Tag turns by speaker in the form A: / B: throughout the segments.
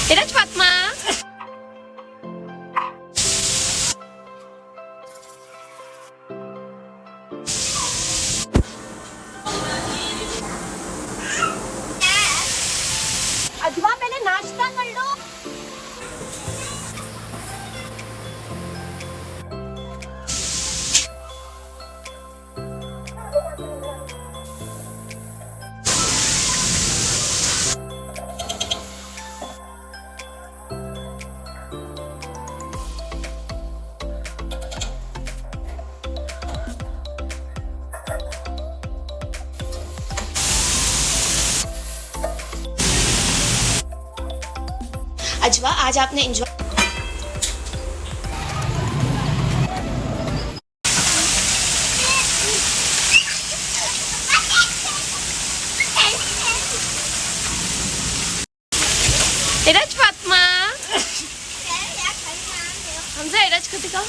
A: Iraç Fatma. अजवा पहले नाश्ता कर लो। अजवा आज आपने एंजॉय इराज फातिमा हमजा इराज को दिखाओ।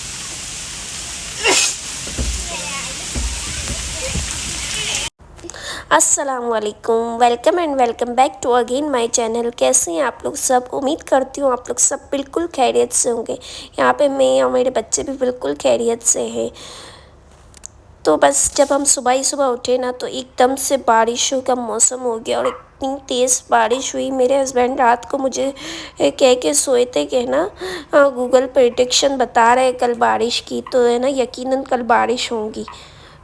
B: अस्सलामुअलैकुम, welcome and welcome back to again my channel. कैसे हैं आप लोग सब? उम्मीद करती हूँ आप लोग सब बिल्कुल खैरियत से होंगे। यहाँ पे मैं और मेरे बच्चे भी बिल्कुल खैरियत से हैं। तो बस जब हम सुबह ही सुबह उठे ना तो एकदम से बारिशों का मौसम हो गया और इतनी तेज़ बारिश हुई। मेरे हस्बैंड रात को मुझे कह के सोए थे कि ना गूगल प्रेडिक्शन बता रहे कल बारिश की, तो है ना यकीनन कल बारिश होगी।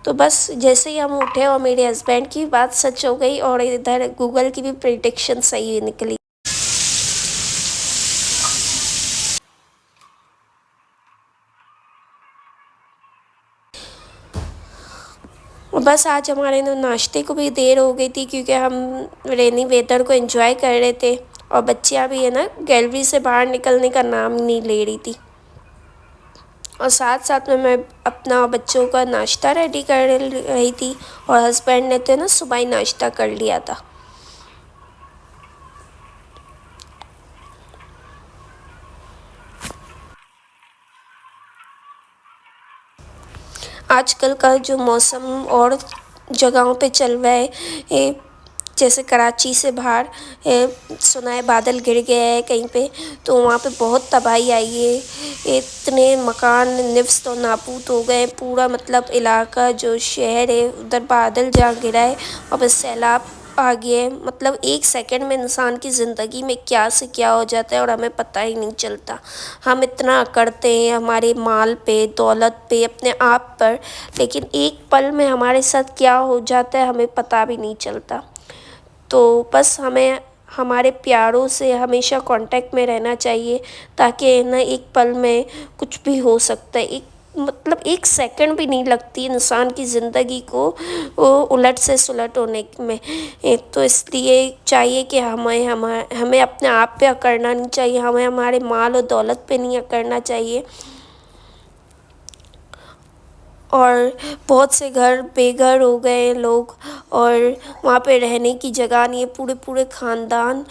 B: तो बस जैसे ही हम उठे और मेरे हस्बैंड की बात सच हो गई और इधर गूगल की भी प्रेडिक्शन सही निकली। बस आज हमारे ना नाश्ते को भी देर हो गई थी क्योंकि हम रेनी वेदर को एंजॉय कर रहे थे और बच्चियाँ भी है ना गैलरी से बाहर निकलने का नाम नहीं ले रही थी। और साथ साथ में मैं अपना बच्चों का नाश्ता रेडी कर रही थी और हस्बैंड ने तो ना सुबह ही नाश्ता कर लिया था। आजकल का जो मौसम और जगहों पे चल रहा है, जैसे कराची से बाहर सुना है बादल गिर गया है कहीं पे, तो वहाँ पे बहुत तबाही आई है। इतने मकान निफ्स और नाबूद हो गए। पूरा मतलब इलाका जो शहर है उधर बादल जहाँ गिरा है और बस सैलाब आ गया है। मतलब एक सेकंड में इंसान की ज़िंदगी में क्या से क्या हो जाता है और हमें पता ही नहीं चलता। हम इतना करते हैं हमारे माल पे, दौलत पे, अपने आप पर, लेकिन एक पल में हमारे साथ क्या हो जाता है हमें पता भी नहीं चलता। तो बस हमें हमारे प्यारों से हमेशा कांटेक्ट में रहना चाहिए ताकि ना एक पल में कुछ भी हो सकता है। एक मतलब एक सेकंड भी नहीं लगती इंसान की ज़िंदगी को वो उलट से सुलट होने में। तो इसलिए चाहिए कि हमें अपने आप पे अकड़ना नहीं चाहिए, हमें हमारे माल और दौलत पे नहीं अकड़ना चाहिए। और बहुत से घर बेघर हो गए लोग और वहाँ पे रहने की जगह नहीं है। पूरे पूरे ख़ानदान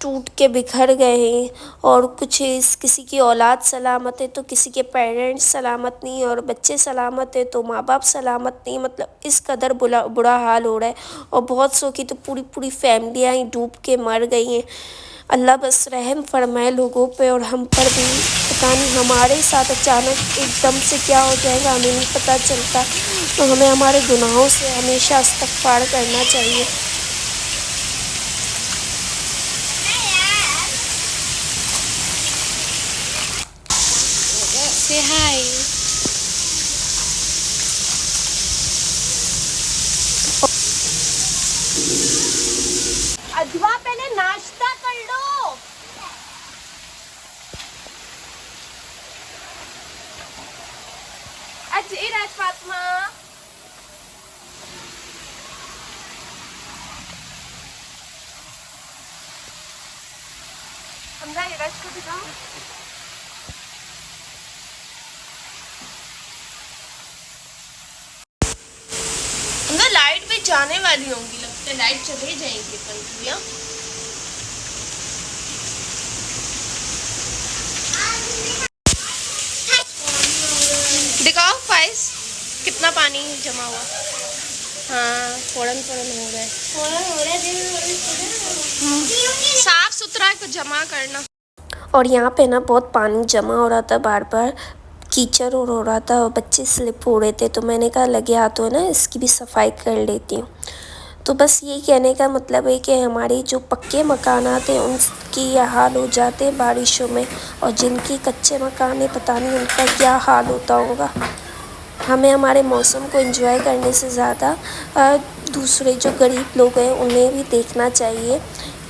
B: टूट के बिखर गए हैं और किसी की औलाद सलामत है तो किसी के पेरेंट्स सलामत नहीं है और बच्चे सलामत है तो माँ बाप सलामत नहीं। मतलब इस कदर बुरा हाल हो रहा है और बहुत सौ की तो पूरी पूरी फैमिलियाँ ही डूब के मर गई हैं। अल्लाह बस रहम फरमाए लोगों पे और हम पर भी। पता नहीं हमारे साथ अचानक एकदम से क्या हो जाएगा हमें नहीं पता चलता। तो हमें हमारे गुनाहों से हमेशा इस्तग़फ़ार करना चाहिए।
A: Say hi. अजवा पहले नाश्ता कर लो। आज इराज फातिमा हमजा इराज को दिखाओ। हमजा लाइट भी जाने वाली होंगी, लगता है लाइट चले जाएंगी पंखुड़ियाँ। दिखाओ फाइज कितना पानी जमा हुआ। हाँ फ़ौरन हो रहा है। साफ सुथरा को जमा करना।
B: और यहाँ पे ना बहुत पानी जमा हो रहा था, बार बार कीचड़ और हो रहा था और बच्चे स्लिप हो रहे थे। तो मैंने कहा लगे हाथों ना इसकी भी सफाई कर लेती हूँ। तो बस ये कहने का मतलब है कि हमारे जो पक्के मकान आते उनकी यह हाल हो जाते हैं बारिशों में, और जिनके कच्चे मकान है पता नहीं उनका क्या हाल होता होगा। हमें हमारे मौसम को एंजॉय करने से ज़्यादा दूसरे जो गरीब लोग हैं उन्हें भी देखना चाहिए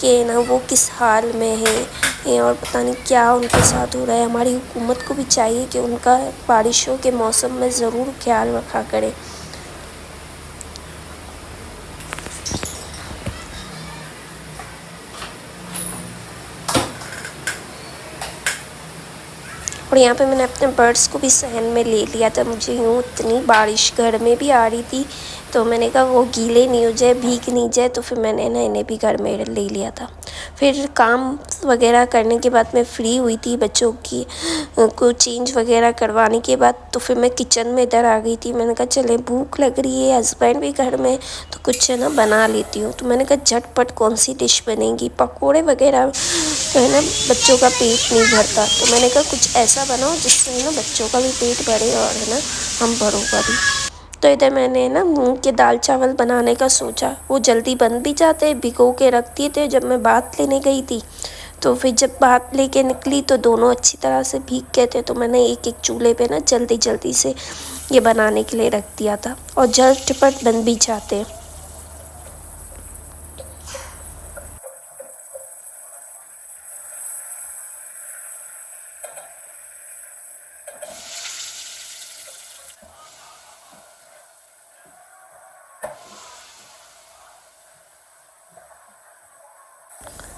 B: कि ना वो किस हाल में है और पता नहीं क्या उनके साथ हो रहा है। हमारी हुकूमत को भी चाहिए कि उनका बारिशों के मौसम में ज़रूर ख्याल रखा करे। और यहाँ पे मैंने अपने बर्ड्स को भी सहन में ले लिया था। मुझे यूँ इतनी बारिश घर में भी आ रही थी, तो मैंने कहा वो गीले नहीं हो जाए, भीग नहीं जाए, तो फिर मैंने ना इन्हें भी घर में ले लिया था। फिर काम वगैरह करने के बाद मैं फ्री हुई थी, बच्चों की को चेंज वगैरह करवाने के बाद, तो फिर मैं किचन में इधर आ गई थी। मैंने कहा चले भूख लग रही है, हस्बैंड भी घर में, तो कुछ ना बना लेती हूँ। तो मैंने कहा झटपट कौन सी डिश बनेगी, पकोड़े वगैरह तो है ना बच्चों का पेट नहीं भरता। तो मैंने कहा कुछ ऐसा बनाओ जिससे है ना बच्चों का भी पेट भरे और है ना हम भरों का भी। तो इधर मैंने ना मूंग के दाल चावल बनाने का सोचा। वो जल्दी बन भी जाते, भिगो के रख दिए थे जब मैं भात लेने गई थी। तो फिर जब भात लेके निकली तो दोनों अच्छी तरह से भीग गए थे, तो मैंने एक एक चूल्हे पे ना जल्दी जल्दी से ये बनाने के लिए रख दिया था, और झटपट बन भी जाते हैं।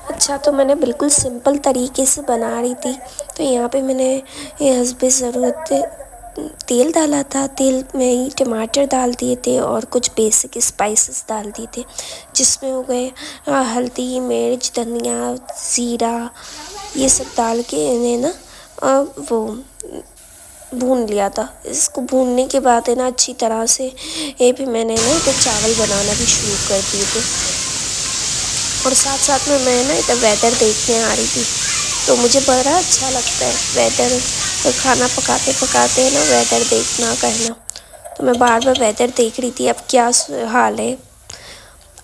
B: अच्छा, तो मैंने बिल्कुल सिंपल तरीके से बना रही थी। तो यहाँ पे मैंने ये हस्बे ज़रूरत तेल डाला था। तेल में ही टमाटर डाल दिए थे और कुछ बेसिक स्पाइसेस डाल दिए थे, जिसमें हो गए हल्दी, मिर्च, धनिया, ज़ीरा, ये सब डाल के इन्हें ना वो भून लिया था। इसको भूनने के बाद है ना अच्छी तरह से ये भी मैंने ना इधर चावल बनाना भी शुरू कर दिए थे। और साथ साथ में मैं ना इधर वेदर देखने आ रही थी। तो मुझे बड़ा अच्छा लगता है वेदर, खाना पकाते पकाते ना वेदर देखना करना। तो मैं बार बार वेदर देख रही थी अब क्या हाल है।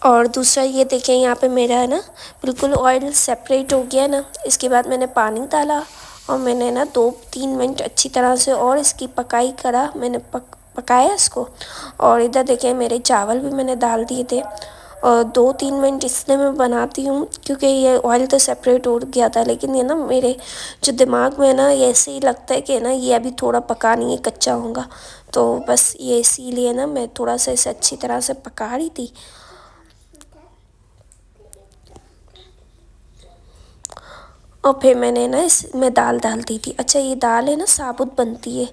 B: और दूसरा ये देखें यहाँ पे मेरा है ना बिल्कुल ऑयल सेपरेट हो गया ना। इसके बाद मैंने पानी डाला और मैंने ना 2-3 मिनट अच्छी तरह से और इसकी पकाई करा। मैंने पकाया इसको। और इधर देखें मेरे चावल भी मैंने डाल दिए थे। और 2-3 मिनट इसलिए मैं बनाती हूँ क्योंकि ये ऑयल तो सेपरेट हो गया था, लेकिन ये ना मेरे जो दिमाग में ना ये ऐसे ही लगता है कि ना ये अभी थोड़ा पका नहीं है, कच्चा होगा। तो बस ये इसीलिए ना मैं थोड़ा सा इसे अच्छी तरह से पका रही थी। और फिर मैंने ना इसमें दाल डाल दी थी। अच्छा, ये दाल है ना साबुत बनती है,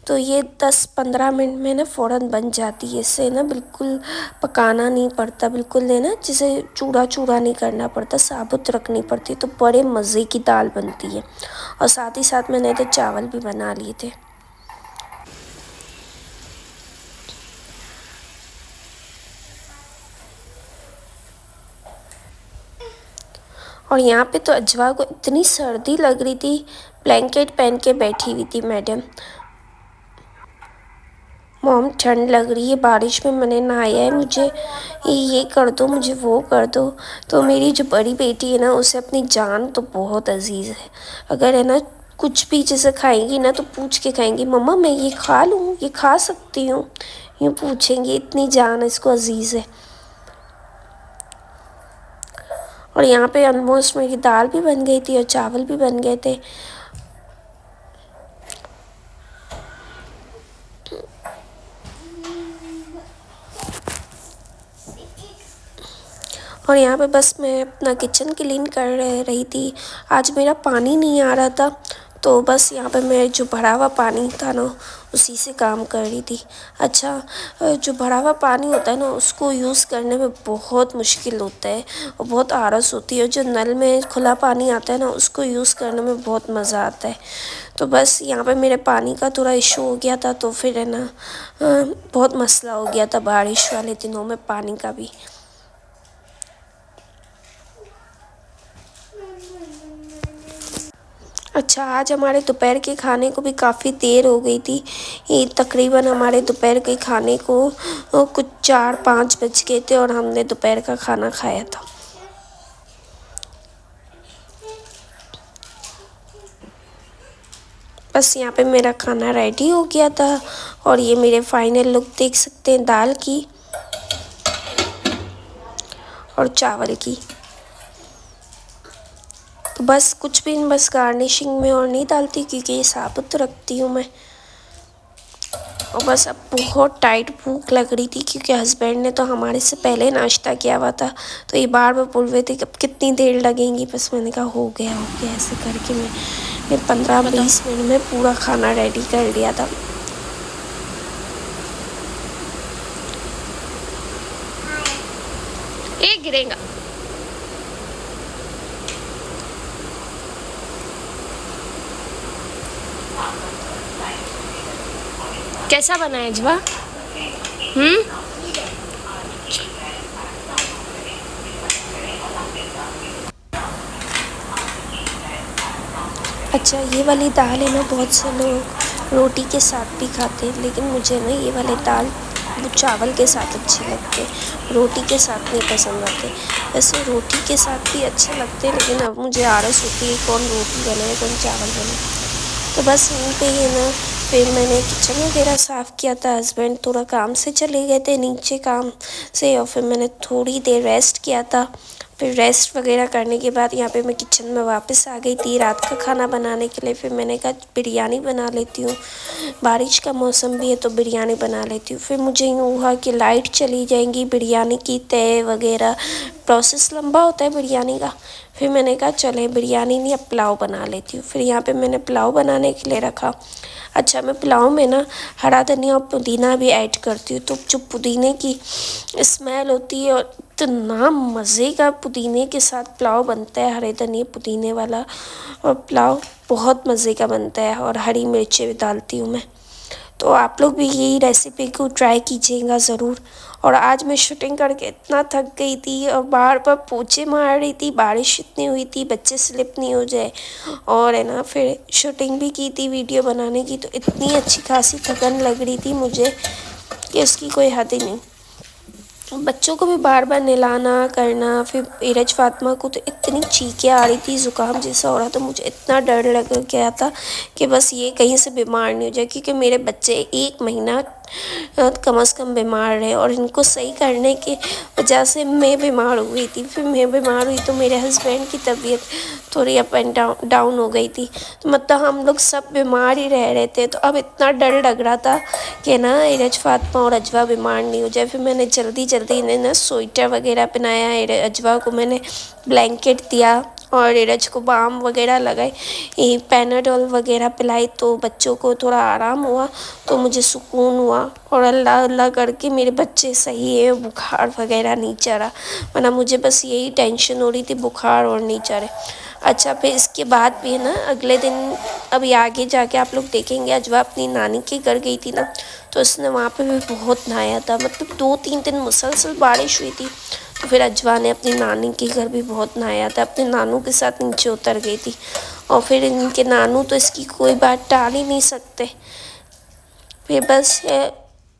B: तो ये 10-15 मिनट में ना फ़ौरन बन जाती है। इससे ना बिल्कुल पकाना नहीं पड़ता, बिल्कुल है ना जिसे चूड़ा चूड़ा नहीं करना पड़ता, साबुत रखनी पड़ती, तो बड़े मज़े की दाल बनती है। और साथ ही साथ मैंने तो चावल भी बना लिए थे। और यहाँ पे तो अजवा को इतनी सर्दी लग रही थी, ब्लैंकेट पहन के बैठी हुई थी मैडम। मॉम ठंड लग रही है, बारिश में मैंने नहाया है, मुझे ये कर दो, मुझे वो कर दो। तो मेरी जो बड़ी बेटी है ना उसे अपनी जान तो बहुत अजीज़ है। अगर है ना कुछ भी जैसे खाएंगी ना तो पूछ के खाएंगी, मम्मा मैं ये खा लूँ, ये खा सकती हूँ, यूँ पूछेंगी, इतनी जान इसको अजीज़ है। और यहाँ पे ऑलमोस्ट मेरी दाल भी बन गई थी और चावल भी बन गए थे। और यहाँ पे बस मैं अपना किचन क्लीन कर रही थी। आज मेरा पानी नहीं आ रहा था, तो बस यहाँ पे मैं जो भरा हुआ पानी था ना उसी से काम कर रही थी। अच्छा, जो भरा हुआ पानी होता है ना उसको यूज़ करने में बहुत मुश्किल होता है और बहुत आलस होती है। जो नल में खुला पानी आता है ना उसको यूज़ करने में बहुत मज़ा आता है। तो बस यहाँ पे मेरे पानी का थोड़ा इशू हो गया था, तो फिर है ना बहुत मसला हो गया था बारिश वाले दिनों में पानी का भी। अच्छा, आज हमारे दोपहर के खाने को भी काफ़ी देर हो गई थी। ये तकरीबन हमारे दोपहर के खाने को कुछ 4-5 बज गए थे और हमने दोपहर का खाना खाया था। बस यहाँ पे मेरा खाना रेडी हो गया था और ये मेरे फाइनल लुक देख सकते हैं दाल की और चावल की। तो बस कुछ भी बस गार्निशिंग में और नहीं डालती क्योंकि ये साबुत रखती हूँ मैं। और बस अब बहुत टाइट भूख लग रही थी क्योंकि हस्बैंड ने तो हमारे से पहले नाश्ता किया हुआ था, तो ये बार बार बोल रहे थे कि अब कितनी देर लगेंगी। बस मैंने कहा हो गया ऐसे करके मैं 15-20 मिनट में पूरा खाना रेडी कर लिया था।
A: ये गिरेगा। कैसा बना है अजवा?
B: अच्छा, ये वाली दाल है ना, बहुत से लोग रोटी के साथ भी खाते हैं, लेकिन मुझे ना ये वाली दाल वो चावल के साथ अच्छी लगती है, रोटी के साथ नहीं पसंद आते। वैसे रोटी के साथ भी अच्छे लगते हैं, लेकिन अब मुझे आलस होती है कौन रोटी बनाए कौन चावल बनाए। तो बस यहीं पे ही ना फिर मैंने किचन वगैरह साफ़ किया था। हस्बैंड थोड़ा काम से चले गए थे नीचे काम से, और फिर मैंने थोड़ी देर रेस्ट किया था। फिर रेस्ट वगैरह करने के बाद यहाँ पे मैं किचन में वापस आ गई थी रात का खाना बनाने के लिए। फिर मैंने कहा बिरयानी बना लेती हूँ, बारिश का मौसम भी है तो बिरयानी बना लेती हूँ। फिर मुझे यूँ हुआ कि लाइट चली जाएंगी, बिरयानी की तय वगैरह प्रोसेस लंबा होता है बिरयानी का। फिर मैंने कहा चले बिरयानी नहीं अब पुलाव बना लेती हूँ। फिर यहाँ पे मैंने पुलाव बनाने के लिए रखा। अच्छा, मैं पुलाव में ना हरा धनिया और पुदीना भी ऐड करती हूँ, तो जो पुदीने की स्मेल होती है और इतना मज़े का पुदीने के साथ पुलाव बनता है, हरे धनिया पुदीने वाला, और पुलाव बहुत मज़े का बनता है। और हरी मिर्चें भी डालती हूँ मैं। तो आप लोग भी यही रेसिपी को ट्राई कीजिएगा ज़रूर। और आज मैं शूटिंग करके इतना थक गई थी और बार बार पोछे मार रही थी, बारिश इतनी हुई थी बच्चे स्लिप नहीं हो जाए, और है ना फिर शूटिंग भी की थी वीडियो बनाने की, तो इतनी अच्छी खासी थकन लग रही थी मुझे कि उसकी कोई हद ही नहीं। बच्चों को भी बार बार नहलाना करना, फिर नीरज फातिमा को तो इतनी चीखें आ रही थी, ज़ुकाम जैसा हो रहा था, मुझे इतना डर लग गया था कि बस ये कहीं से बीमार नहीं हो जाए, क्योंकि मेरे बच्चे 1 महीना कम से कम बीमार रहे और इनको सही करने की वजह से मैं बीमार हो गई थी। फिर मैं बीमार हुई तो मेरे हस्बैंड की तबीयत थोड़ी अप एंड डाउन हो गई थी, तो मतलब हम लोग सब बीमार ही रह रहे थे। तो अब इतना डर लग रहा था कि ना नीरज फातिमा और अजवा बीमार नहीं हो जाए। फिर मैंने जल्दी इन्हें ना स्वेटर वगैरह पहनाया, अजवा को मैंने ब्लैंकेट दिया और नीरज को बाम वगैरह लगाई, पैनाडोल वगैरह पिलाई, तो बच्चों को थोड़ा आराम हुआ, तो मुझे सुकून हुआ। और अल्लाह अल्लाह करके मेरे बच्चे सही है, बुखार वगैरह नहीं चढ़ा, वरना मुझे बस यही टेंशन हो रही थी बुखार और नहीं चढ़े। अच्छा, फिर इसके बाद भी है ना अगले दिन, अभी आगे जाके आप लोग देखेंगे, अजवा अपनी नानी के घर गई थी ना, तो उसने वहाँ पे भी बहुत नहाया था। मतलब 2-3 दिन मुसलसल बारिश हुई थी, तो फिर अजवा ने अपनी नानी के घर भी बहुत नहाया था, अपने नानू के साथ नीचे उतर गई थी। और फिर इनके नानू तो इसकी कोई बात टाल ही नहीं सकते। फिर बस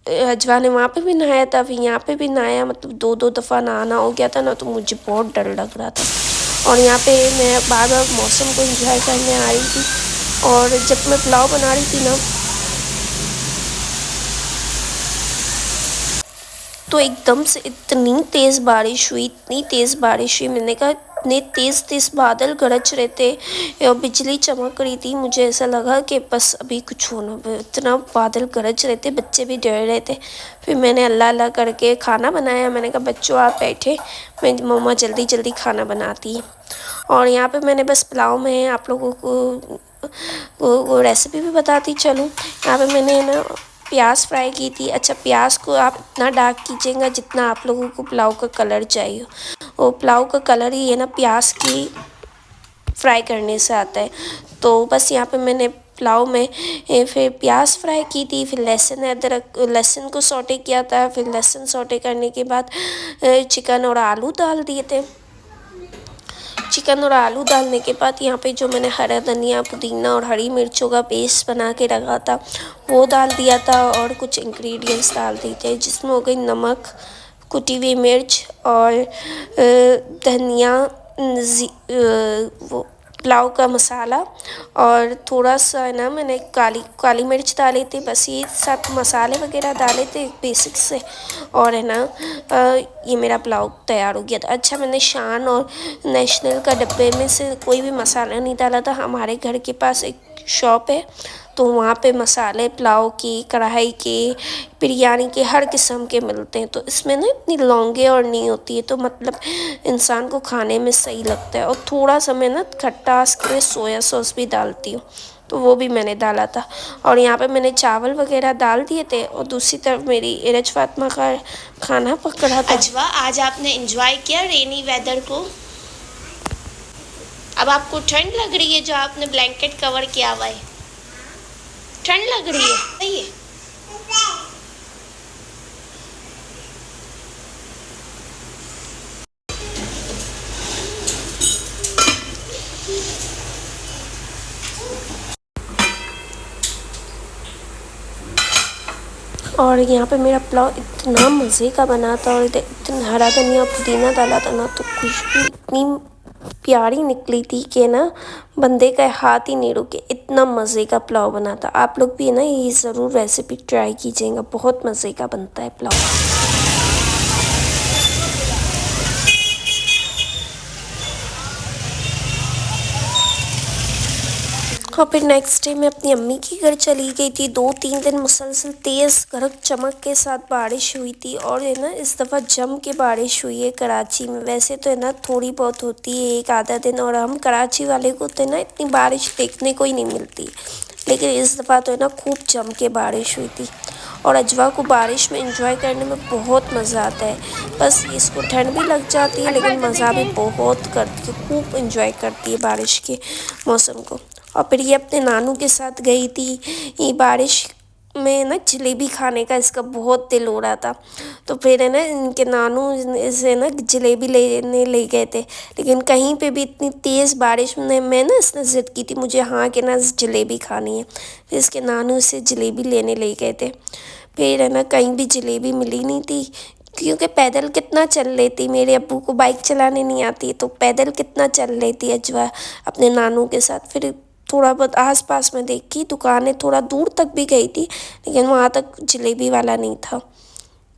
B: अजवा ने वहाँ पे भी नहाया था, फिर यहाँ पे भी नहाया, मतलब 2-2 दफ़ा नहाना हो गया था ना, तो मुझे बहुत डर लग रहा था। और यहाँ पे मैं बार बार मौसम को एंजॉय करने आ रही थी, और जब मैं पुलाव बना रही थी ना, तो एकदम से इतनी तेज़ बारिश हुई, इतनी तेज़ बारिश हुई, मैंने कहा इतने तेज़ बादल गरज रहे थे और बिजली चमक रही थी, मुझे ऐसा लगा कि बस अभी कुछ होना, इतना बादल गरज रहे थे, बच्चे भी डर रहे थे। फिर मैंने अल्लाह अल्लाह करके खाना बनाया। मैंने कहा बच्चों आप बैठे, मैं मम्मा जल्दी जल्दी खाना बनाती है। और यहाँ पे मैंने बस पुलाव में आप लोगों को वो रेसिपी भी बताती चलूँ। यहाँ पे मैंने ना प्याज फ्राई की थी। अच्छा, प्याज को आप इतना डार्क कीजिएगा जितना आप लोगों को पुलाव का कलर चाहिए। वो पुलाव का कलर ही है ना प्याज की फ्राई करने से आता है। तो बस यहाँ पे मैंने पुलाव में फिर प्याज फ्राई की थी, फिर लहसुन अदरक, लहसुन को सौटे किया था, फिर लहसुन सौटे करने के बाद चिकन और आलू डाल दिए थे। चिकन और आलू डालने के बाद यहाँ पे जो मैंने हरा धनिया, पुदीना और हरी मिर्चों का पेस्ट बना के रखा था वो डाल दिया था और कुछ इंग्रेडिएंट्स डाल दिए थे, जिसमें हो गई नमक, कुटी हुई मिर्च और धनिया, वो पुलाव का मसाला और थोड़ा सा है ना मैंने काली मिर्च डाली थी। बस ये सब मसाले वगैरह डाले थे बेसिक से और है ना ये मेरा पुलाव तैयार हो गया था। अच्छा, मैंने शान और नेशनल का डब्बे में से कोई भी मसाला नहीं डाला था। हमारे घर के पास एक शॉप है तो वहाँ पे मसाले पुलाव की, कढ़ाई के, बिरयानी के हर किस्म के मिलते हैं। तो इसमें ना इतनी लौंगे और नहीं होती है, तो मतलब इंसान को खाने में सही लगता है। और थोड़ा सा मैं ना खट्टास के लिए सोया सॉस भी डालती हूँ, तो वो भी मैंने डाला था। और यहाँ पे मैंने चावल वगैरह डाल दिए थे और दूसरी तरफ मेरी इरज फातिमा का खाना पकड़ा था।
A: अजवा, आज आपने एंजॉय किया रेनी वेदर को? अब आपको ठंड लग रही है जो आपने ब्लैंकेट कवर किया हुआ है? ठंड लग रही है? सही है।
B: और यहाँ पे मेरा पुलाव इतना मज़े का बना था और इतना हरा धनिया पुदीना डाला था ना, तो खुशबू इतनी प्यारी निकली थी कि ना बंदे का हाथ ही नहीं रुके। इतना मज़े का पुलाव बना था। आप लोग भी है ना ये ज़रूर रेसिपी ट्राई कीजिएगा, बहुत मज़े का बनता है पुलाव। और फिर नेक्स्ट डे मैं अपनी अम्मी के घर चली गई थी। 2-3 दिन मुसलसल तेज़ गरज चमक के साथ बारिश हुई थी और है ना इस दफ़ा जम के बारिश हुई है कराची में। वैसे तो है ना थोड़ी बहुत होती है एक आधा दिन, और हम कराची वाले को तो है ना इतनी बारिश देखने को ही नहीं मिलती, लेकिन इस दफ़ा तो है ना खूब जम के बारिश हुई थी। और अजवा को बारिश में एंजॉय करने में बहुत मज़ा आता है। बस इसको ठंड भी लग जाती है लेकिन मज़ा भी बहुत करती है, खूब एंजॉय करती है बारिश के मौसम को। और फिर ये अपने नानू के साथ गई थी। ये बारिश में ना जलेबी खाने का इसका बहुत दिल हो रहा था, तो फिर है ना इनके नानू इसे ना जलेबी लेने ले गए थे। लेकिन कहीं पे भी इतनी तेज़ बारिश में ना इसने ज़िद की थी मुझे हाँ कि ना जलेबी खानी है। फिर इसके नानू इसे जलेबी लेने ले गए थे। फिर है ना कहीं भी जलेबी मिली नहीं थी, क्योंकि पैदल कितना चल लेती, मेरे अब्बू को बाइक चलाने नहीं आती तो पैदल कितना चल लेती अजवा अपने नानू के साथ। फिर थोड़ा बहुत आसपास में देखी दुकानें, थोड़ा दूर तक भी गई थी लेकिन वहाँ तक जलेबी वाला नहीं था।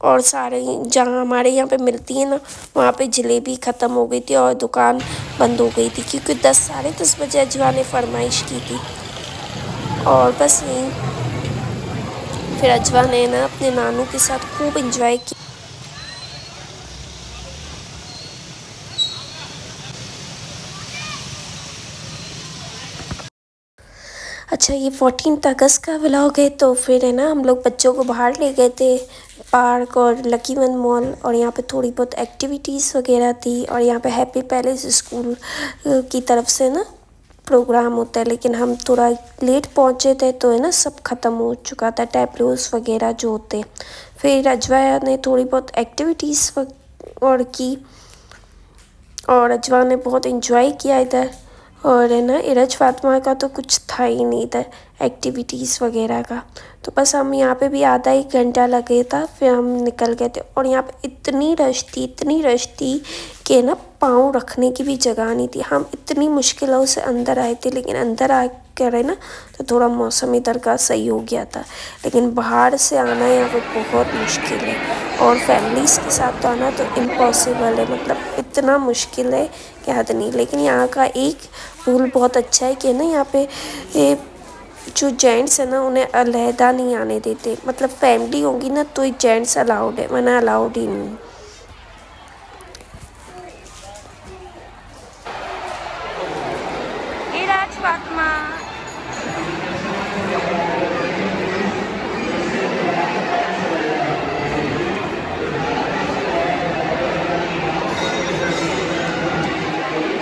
B: और सारे जहाँ हमारे यहाँ पे मिलती है ना वहाँ पे जलेबी ख़त्म हो गई थी और दुकान बंद हो गई थी, क्योंकि 10 साढ़े 10 बजे अजवा ने फरमाइश की थी। और बस यहीं फिर अजवा ने ना अपने नानू के साथ खूब इंजॉय किया। अच्छा, ये 14 अगस्त का व्लॉग है। तो फिर है ना हम लोग बच्चों को बाहर ले गए थे पार्क और लकी वन मॉल, और यहाँ पे थोड़ी बहुत एक्टिविटीज़ वगैरह थी। और यहाँ पे हैप्पी पैलेस स्कूल की तरफ से ना प्रोग्राम होता है, लेकिन हम थोड़ा लेट पहुँचे थे तो है ना सब ख़त्म हो चुका था, टैब्लोस वगैरह जो होते। फिर अजवा ने थोड़ी बहुत एक्टिविटीज़ और की और अजवा ने बहुत इंजॉय किया इधर। और है ना इरज फातिमा का तो कुछ था ही नहीं इधर एक्टिविटीज़ वगैरह का, तो बस हम यहाँ पे भी आधा 1 घंटा लगे था, फिर हम निकल गए थे। और यहाँ पे इतनी रश थी कि ना पाँव रखने की भी जगह नहीं थी। हम इतनी मुश्किलों से अंदर आए थे, लेकिन अंदर आ कर है ना तो थोड़ा मौसम इधर का सही हो गया था, लेकिन बाहर से आना यहाँ पे बहुत मुश्किल है। और फैमिलीज़ के साथ तो आना तो इम्पॉसिबल है, मतलब इतना मुश्किल है कि हद नहीं। लेकिन यहाँ का एक रूल बहुत अच्छा है कि ना यहाँ पे जो जेंट्स है ना उन्हें अलहदा नहीं आने देते, मतलब फैमिली होगी ना तो ही जेंट्स अलाउड है, वरना अलाउड ही नहीं। इरज फातिमा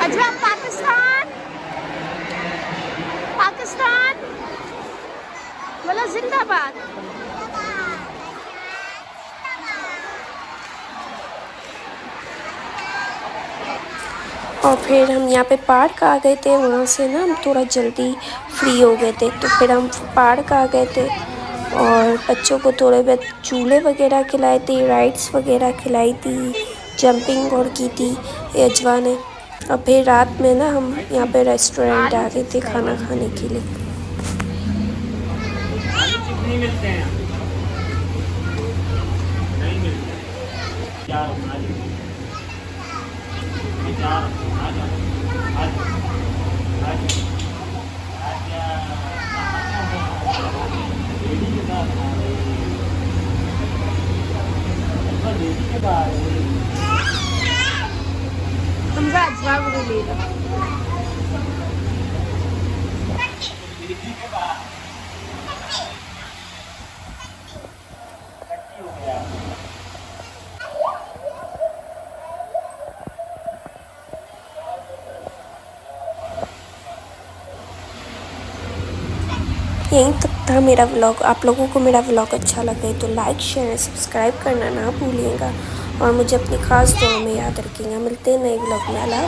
B: अजवा पाकिस्तान बोलो जिंदाबाद। और फिर हम यहाँ पे पार्क आ गए थे। वहाँ से ना हम थोड़ा जल्दी फ्री हो गए थे, तो फिर हम पार्क आ गए थे और बच्चों को थोड़े बहुत झूले वगैरह खिलाए थे, राइड्स वगैरह खिलाई थी, जंपिंग और की थी यजवा ने। और फिर रात में ना हम यहाँ पे रेस्टोरेंट आ गए थे खाना खाने के लिए।
C: नहीं मिलते हैं, नहीं मिलते हैं। क्या
A: हमका अजवा भी ले लो।
B: यहीं तक था मेरा व्लॉग। आप लोगों को मेरा व्लॉग अच्छा लगे तो लाइक शेयर सब्सक्राइब करना ना भूलिएगा और मुझे अपनी ख़ास दुआ में याद रखिएगा। मिलते हैं नए व्लॉग में। अल्लाह।